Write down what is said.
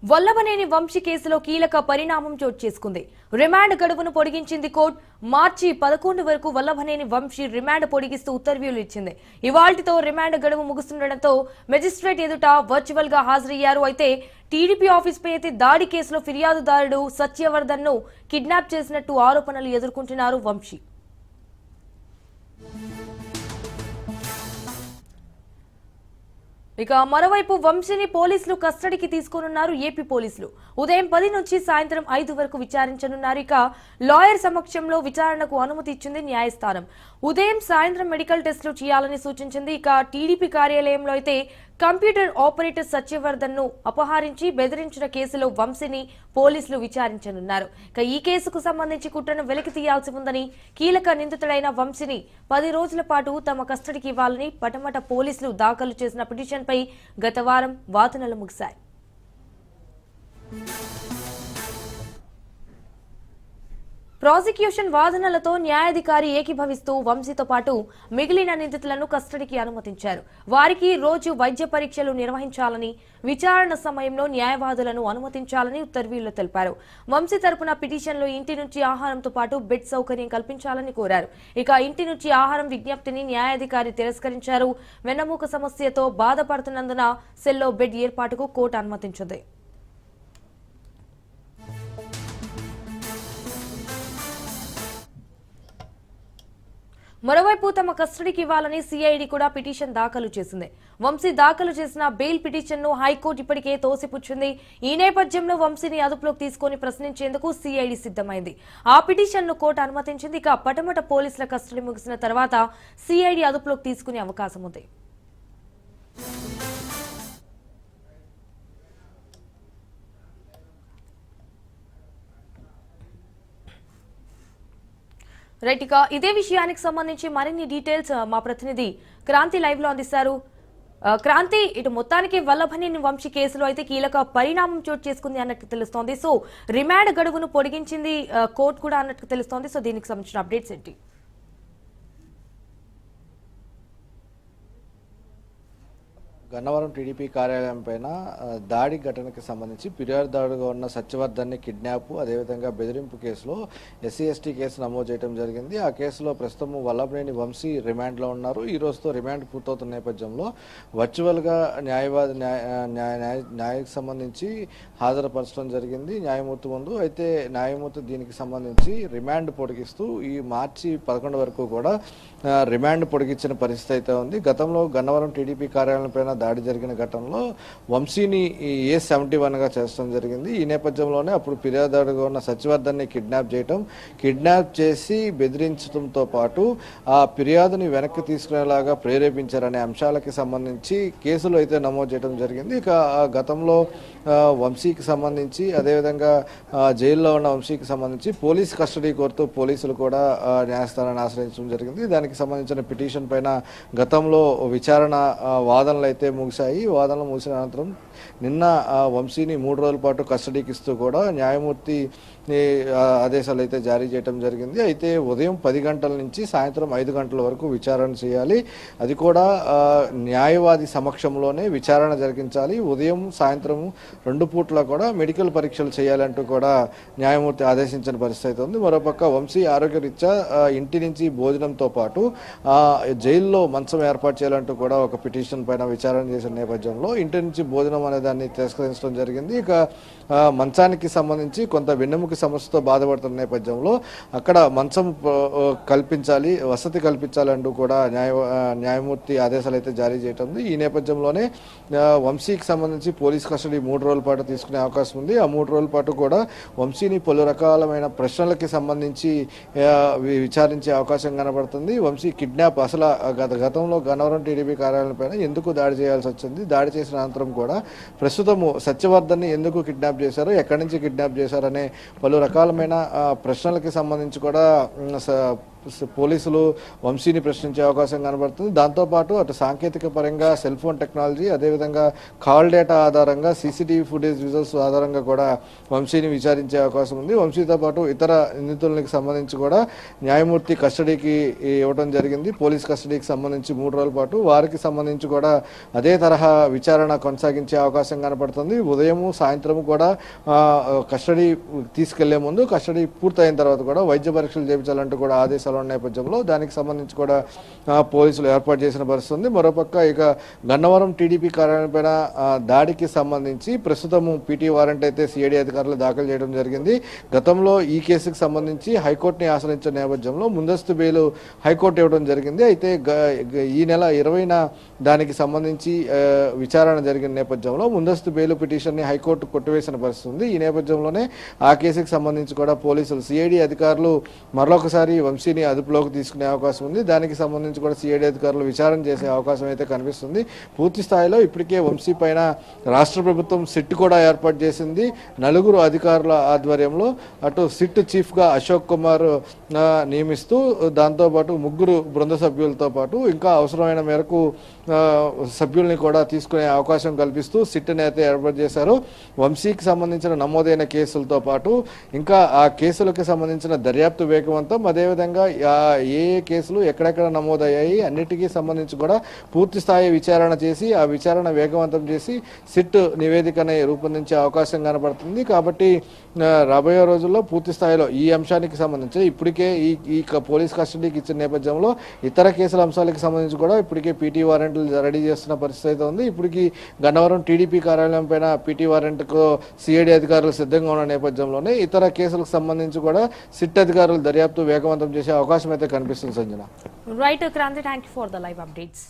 వల్లభనేని వంశీ కేసులో కీలక పరిణామం చోటు చేసుకుంది. రిమాండ్ గడువును పొడిగించింది కోర్టు. మార్చి 11 వరకు వల్లభనేని వంశీ రిమాండ్ పొడిగిస్తూ ఉత్తర్వులు ఇచ్చింది. ఇవాల్టితో రిమాండ్ గడువు ముగుస్తుండటంతో మెజిస్ట్రేట్ ఎదుట వర్చువల్ గా హాజరయ్యారు. అయితే టీడీపీ ఆఫీస్పై అయితే దాడి కేసులో ఫిర్యాదుదారుడు సత్యవర్ధన్ ను కిడ్నాప్ చేసినట్టు ఆరోపణలు ఎదుర్కొంటున్నారు వంశీ. ఇక మరోవైపు వంశీని పోలీసులు కస్టడీకి తీసుకోనున్నారు ఏపీ పోలీసులు. ఉదయం 10 నుంచి సాయంత్రం 5 వరకు విచారించనున్నారు. ఇక లాయర్ సమక్షంలో విచారణకు అనుమతి ఇచ్చింది న్యాయస్థానం. ఉదయం సాయంత్రం మెడికల్ టెస్టులు చేయాలని సూచించింది. ఇక టీడీపీ కార్యాలయంలో అయితే కంప్యూటర్ ఆపరేటర్ సత్యవర్ధన్ ను అపహరించి బెదిరించిన కేసులో వంశీని పోలీసులు విచారించనున్నారు. ఇక ఈ కేసుకు సంబంధించి కుట్రను వెలికి తీయాల్సి ఉందని కీలక నిందితుడైన వంశీని 10 రోజుల పాటు తమ కస్టడీకి ఇవ్వాలని పటమట పోలీసులు దాఖలు చేసిన పిటిషన్పై గత వారం వాదనలు ముగిశాయి. ప్రాసిక్యూషన్ వాదనలతో న్యాయాధికారి ఏకీభవిస్తూ వంశీతో పాటు మిగిలిన నిందితులను కస్టడీకి అనుమతించారు. వారికి రోజు వైద్య పరీక్షలు నిర్వహించాలని, విచారణ సమయంలో న్యాయవాదులను అనుమతించాలని ఉత్తర్వుల్లో తెలిపారు. వంశీ తరపున పిటిషన్లో ఇంటి నుంచి ఆహారంతో పాటు బెడ్ సౌకర్యం కల్పించాలని కోరారు. ఇక ఇంటి నుంచి ఆహారం విజ్ఞప్తిని న్యాయాధికారి తిరస్కరించారు. వెన్నెముక సమస్యతో బాధపడుతున్నందున సెల్లో బెడ్ ఏర్పాటుకు కోర్టు అనుమతించింది. మరోవైపు తమ కస్టడీకి ఇవ్వాలని సిఐడి కూడా పిటిషన్ దాఖలు చేసింది. వంశీ దాఖలు చేసిన బెయిల్ పిటిషన్ ను హైకోర్టు ఇప్పటికే తోసిపుచ్చింది. ఈ నేపథ్యంలో వంశీని అదుపులోకి తీసుకుని ప్రశ్నించేందుకు సిఐడి సిద్ధమైంది. ఆ పిటిషన్ ను కోర్టు అనుమతించింది. ఇక పటమట పోలీసుల కస్టడీ ముగిసిన తర్వాత సిఐడి అదుపులోకి తీసుకునే అవకాశం ఉంది. రైట్, ఇక ఇదే విషయానికి సంబంధించి మరిన్ని డీటెయిల్స్ మా ప్రతినిధి క్రాంతి లైవ్ లో అందిస్తారు. క్రాంతి, ఇటు మొత్తానికి వల్లభనేని వంశీ కేసులో అయితే కీలక పరిణామం చోటు చేసుకుంది అన్నట్టు తెలుస్తోంది. సో రిమాండ్ గడువును పొడిగించింది కోర్టు కూడా అన్నట్టు తెలుస్తోంది. సో దీనికి సంబంధించిన అప్డేట్స్ ఏంటి? గన్నవరం టీడీపీ కార్యాలయం పైన దాడి ఘటనకి సంబంధించి ఫిర్యాదుదారుడుగా ఉన్న సత్యవర్ధన్ని కిడ్నాప్, అదేవిధంగా బెదిరింపు కేసులో ఎస్సీ ఎస్టీ కేసు నమోదు చేయడం జరిగింది. ఆ కేసులో ప్రస్తుతం వల్లభనేని వంశీ రిమాండ్లో ఉన్నారు. ఈ రోజుతో రిమాండ్ పూర్తవుతున్న నేపథ్యంలో వర్చువల్గా న్యాయకు సంబంధించి హాజరుపరచడం జరిగింది న్యాయమూర్తి ముందు. అయితే న్యాయమూర్తి దీనికి సంబంధించి రిమాండ్ పొడిగిస్తూ ఈ మార్చి 11 వరకు కూడా రిమాండ్ పొడిగించిన పరిస్థితి అయితే ఉంది. గతంలో గన్నవరం టీడీపీ కార్యాలయం పైన దాడి జరిగిన ఘటనలో వంశీని A71గా చేర్చడం జరిగింది. ఈ నేపథ్యంలోనే అప్పుడు ఫిర్యాదుదారుడుగా ఉన్న సత్యవర్ధన్ని కిడ్నాప్ చేసి బెదిరించడంతో పాటు ఆ ఫిర్యాదుని వెనక్కి తీసుకునేలాగా ప్రేరేపించారనే అంశాలకి సంబంధించి కేసులు అయితే నమోదు చేయడం జరిగింది. ఇక గతంలో వంశీకి సంబంధించి, అదేవిధంగా జైల్లో ఉన్న వంశీకి సంబంధించి పోలీస్ కస్టడీ కోరుతూ పోలీసులు కూడా న్యాయస్థానాన్ని ఆశ్రయించడం జరిగింది. దానికి సంబంధించిన పిటిషన్ పైన గతంలో విచారణ వాదనలు అయితే ముగిశాయి. వాదనలు ముగిసిన అనంతరం నిన్న వంశీని 3 రోజుల పాటు కస్టడీకి ఇస్తూ కూడా న్యాయమూర్తి ఆదేశాలు అయితే జారీ చేయడం జరిగింది. అయితే ఉదయం 10 గంటల నుంచి సాయంత్రం 5 గంటల వరకు విచారణ చేయాలి. అది కూడా న్యాయవాది సమక్షంలోనే విచారణ జరిగించాలి. ఉదయం సాయంత్రం 2 పూట్ల కూడా మెడికల్ పరీక్షలు చేయాలంటూ కూడా న్యాయమూర్తి ఆదేశించిన పరిస్థితి ఉంది. మరోపక్క వంశీ ఆరోగ్యరీత్యా ఇంటి నుంచి భోజనంతో పాటు జైల్లో మంచం ఏర్పాటు చేయాలంటూ కూడా ఒక పిటిషన్ పైన విచారణ చేసిన నేపథ్యంలో ఇంటి నుంచి భోజనం అనే దాన్ని తిరస్కరించడం జరిగింది. ఇక మంచానికి సంబంధించి కొంత వెన్నెముక సమస్యతో బాధపడుతున్న నేపథ్యంలో అక్కడ మంచం కల్పించాలి, వసతి కల్పించాలంటూ కూడా న్యాయమూర్తి ఆదేశాలు అయితే జారీ చేయటం. ఈ నేపథ్యంలోనే వంశీకి సంబంధించి పోలీస్ కస్టడీ 3 రోజుల పాటు తీసుకునే అవకాశం ఉంది. ఆ 3 రోజుల పాటు కూడా వంశీని పలు రకాలమైన ప్రశ్నలకి సంబంధించి విచారించే అవకాశం కనబడుతుంది. వంశీ కిడ్నాప్ అసలు గతంలో గన్నవరం టీడీపీ కార్యాలయం పైన ఎందుకు దాడి చేయాల్సి వచ్చింది, దాడి చేసిన అనంతరం కూడా ప్రస్తుతము సత్యవర్ధన్ని ఎందుకు కిడ్నాప్ చేశారు, ఎక్కడి నుంచి కిడ్నాప్ చేశారనే పలు రకాలమైన ప్రశ్నలకి సంబంధించి కూడా పోలీసులు వంశీని ప్రశ్నించే అవకాశం కనబడుతుంది. దాంతోపాటు అటు సాంకేతిక పరంగా సెల్ ఫోన్ టెక్నాలజీ, అదేవిధంగా కాల్ డేటా ఆధారంగా సీసీటీవీ ఫుటేజ్ విజువల్స్ ఆధారంగా కూడా వంశీని విచారించే అవకాశం ఉంది. వంశీతో పాటు ఇతర నిందితులకు సంబంధించి కూడా న్యాయమూర్తి కస్టడీకి ఇవ్వడం జరిగింది. పోలీస్ కస్టడీకి సంబంధించి 3 రోజుల పాటు వారికి సంబంధించి కూడా అదే తరహా విచారణ కొనసాగించే అవకాశం కనపడుతుంది. ఉదయము సాయంత్రం కూడా కస్టడీ తీసుకెళ్లే ముందు కస్టడీ పూర్తయిన తర్వాత కూడా వైద్య పరీక్షలు చేయించాలంటూ కూడా ఆదేశాలు ఉన్న నేపథ్యంలో దానికి సంబంధించి కూడా పోలీసులు ఏర్పాటు చేసిన పరిస్థితి ఉంది. మరోపక్క ఇక గన్నవరం టీడీపీ కార్యాలయం పైన దాడికి సంబంధించి ప్రస్తుతము పీటీ వారెంట్ అయితే సిఐడి అధికారులు దాఖలు చేయడం జరిగింది. గతంలో ఈ కేసుకు సంబంధించి హైకోర్టుని ఆశ్రయించిన నేపథ్యంలో ముందస్తు బెయిల్ హైకోర్టు ఇవ్వడం జరిగింది. అయితే ఈ నెల 20న దానికి సంబంధించి విచారణ జరిగిన నేపథ్యంలో ముందస్తు బెయిల్ పిటిషన్ని హైకోర్టు కొట్టివేసిన పరిస్థితి ఉంది. ఈ నేపథ్యంలోనే ఆ కేసుకు సంబంధించి కూడా పోలీసులు సిఐడి అధికారులు మరొకసారి వంశీని అదుపులోకి తీసుకునే అవకాశం ఉంది. దానికి సంబంధించి కూడా సిఐడి అధికారులు విచారణ చేసే అవకాశం అయితే కనిపిస్తుంది. పూర్తి స్థాయిలో ఇప్పటికే వంశీ పైన రాష్ట్ర ప్రభుత్వం సిట్ కూడా ఏర్పాటు చేసింది. 4 అధికారుల ఆధ్వర్యంలో అటు సిట్ చీఫ్గా అశోక్ కుమార్ నియమిస్తూ దాంతోపాటు 3 బృంద సభ్యులతో పాటు ఇంకా అవసరమైన మేరకు సభ్యుల్ని కూడా తీసుకునే అవకాశం కల్పిస్తూ సిట్ని అయితే ఏర్పాటు చేశారు. వంశీకి సంబంధించిన నమోదైన కేసులతో పాటు ఇంకా ఆ కేసులకు సంబంధించిన దర్యాప్తు వేగవంతం, అదేవిధంగా ఏ కేసులు ఎక్కడెక్కడ నమోదయ్యాయి అన్నిటికీ సంబంధించి కూడా పూర్తి స్థాయి విచారణ చేసి ఆ విచారణ వేగవంతం చేసి సిట్ నివేదికని రూపొందించే అవకాశం కనబడుతుంది. కాబట్టి రాబోయే రోజుల్లో పూర్తి స్థాయిలో ఈ అంశానికి సంబంధించి ఇప్పటికే ఈ పోలీస్ కస్టడీకి ఇచ్చిన నేపథ్యంలో ఇతర కేసుల అంశాలకు సంబంధించి కూడా ఇప్పటికే పీటీ వారెంట్లు రెడీ చేస్తున్న పరిస్థితి అయితే ఉంది. ఇప్పటికీ గన్నవరం టీడీపీ కార్యాలయం పైన పీటీ వారెంట్కు సిఐడి అధికారులు సిద్ధంగా ఉన్న నేపథ్యంలోనే ఇతర కేసులకు సంబంధించి కూడా సిట్ అధికారులు దర్యాప్తు వేగవంతం చేసే అవకాశం అయితే కనిపిస్తుంది. Sanjana. Right Kranti, thank you for the live updates.